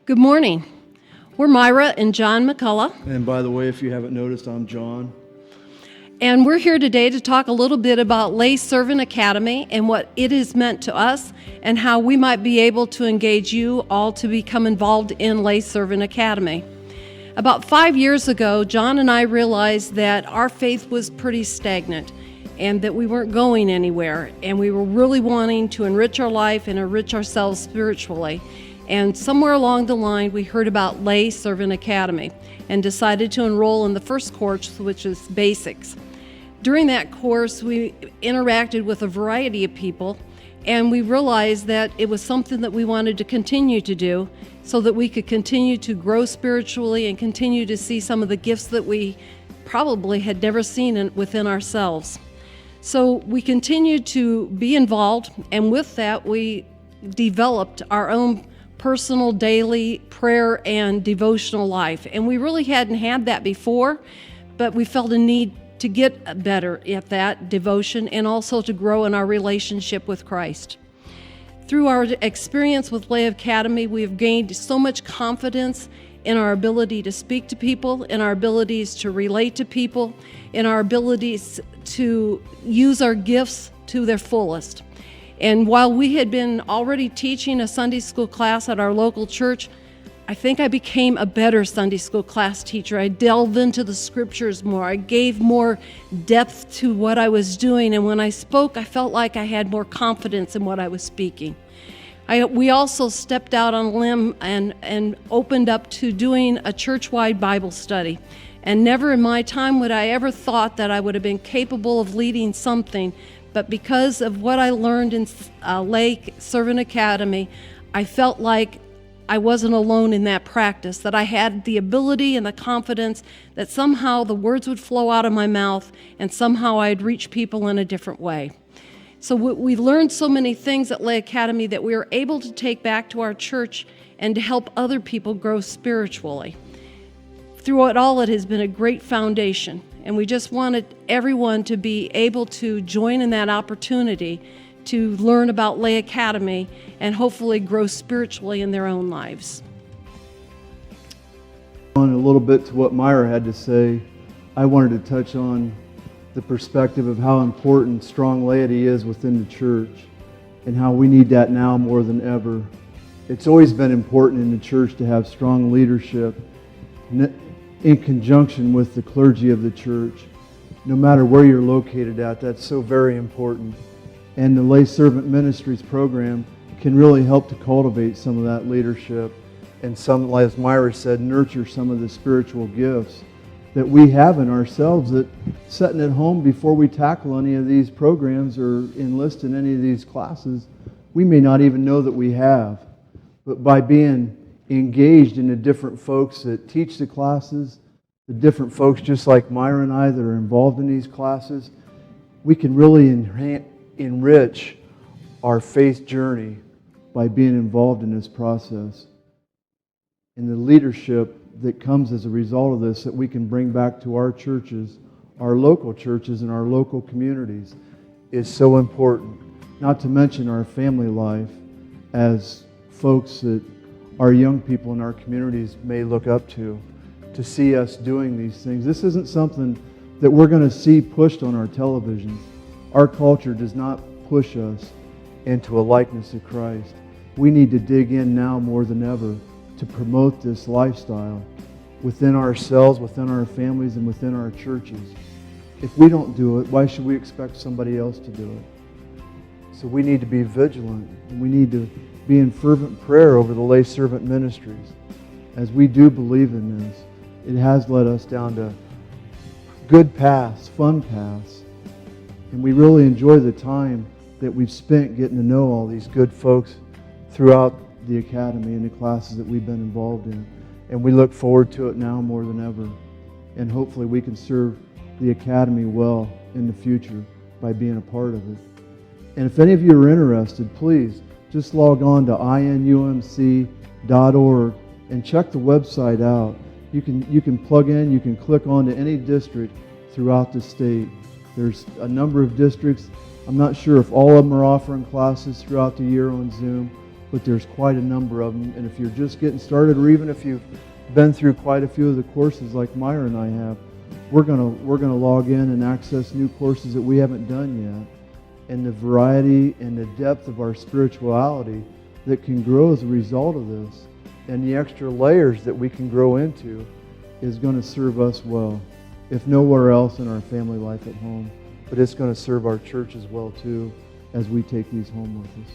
Good morning. We're Myra and John McCullough, And by the way, if you haven't noticed, I'm John. and we're here today to talk a little bit about Lay Servant Academy and what it has meant to us and how we might be able to engage you all to become involved in Lay Servant Academy. About 5 years ago, John and I realized that our faith was pretty stagnant and that we weren't going anywhere, and we were really wanting to enrich our life and enrich ourselves spiritually. And somewhere along the line, we heard about Lay Servant Academy and decided to enroll in the first course, which is Basics. During that course, we interacted with a variety of people, and we realized that it was something that we wanted to continue to do so that we could continue to grow spiritually and continue to see some of the gifts that we probably had never seen within ourselves. So we continued to be involved, and with that, we developed our own personal daily prayer and devotional life. And we really hadn't had that before, but we felt a need to get better at that devotion and also to grow in our relationship with Christ. Through our experience with Lay Academy, we have gained so much confidence in our ability to speak to people, in our abilities to relate to people, in our abilities to use our gifts to their fullest. And while we had been already teaching a Sunday school class at our local church, I think I became a better Sunday school class teacher. I delved into the scriptures more. I gave more depth to what I was doing. And when I spoke, I felt like I had more confidence in what I was speaking. We also stepped out on a limb and opened up to doing a church-wide Bible study. And never in my time would I ever thought that I would have been capable of leading something. But because of what I learned in Lay Servant Academy, I felt like I wasn't alone in that practice, that I had the ability and the confidence that somehow the words would flow out of my mouth and somehow I'd reach people in a different way. So we learned so many things at Lay Academy that we were able to take back to our church and to help other people grow spiritually. Through it all, it has been a great foundation. And we just wanted everyone to be able to join in that opportunity to learn about Lay Academy and hopefully grow spiritually in their own lives. On a little bit to what Myra had to say, I wanted to touch on the perspective of how important strong laity is within the church and how we need that now more than ever. It's always been important in the church to have strong leadership in conjunction with the clergy of the church. No matter where you're located at, that's so very important. And the Lay Servant Ministries program can really help to cultivate some of that leadership and some, as Myra said, nurture some of the spiritual gifts that we have in ourselves that sitting at home before we tackle any of these programs or enlist in any of these classes, we may not even know that we have. But by being engaged in the different folks that teach the classes, the different folks just like Myra and I that are involved in these classes, we can really enrich our faith journey by being involved in this process. And the leadership that comes as a result of this that we can bring back to our churches, our local churches and our local communities is so important. Not to mention our family life as folks that our young people in our communities may look up to see us doing these things. This isn't something that we're going to see pushed on our televisions. Our culture does not push us into a likeness of Christ. We need to dig in now more than ever to promote this lifestyle within ourselves, within our families, and within our churches. If we don't do it, why should we expect somebody else to do it? So we need to be vigilant, and we need to be in fervent prayer over the Lay Servant Ministries. As we do believe in this, it has led us down to good paths, fun paths, and we really enjoy the time that we've spent getting to know all these good folks throughout the academy and the classes that we've been involved in. And we look forward to it now more than ever. And hopefully we can serve the academy well in the future by being a part of it. And if any of you are interested, please just log on to inumc.org and check the website out. You can plug in, you can click on to any district throughout the state. There's a number of districts. I'm not sure if all of them are offering classes throughout the year on Zoom, but there's quite a number of them. And if you're just getting started, or even if you've been through quite a few of the courses like Myra and I have, we're gonna log in and access new courses that we haven't done yet. And the variety and the depth of our spirituality that can grow as a result of this, and the extra layers that we can grow into, is going to serve us well, if nowhere else in our family life at home. But it's going to serve our church as well too, as we take these home with us.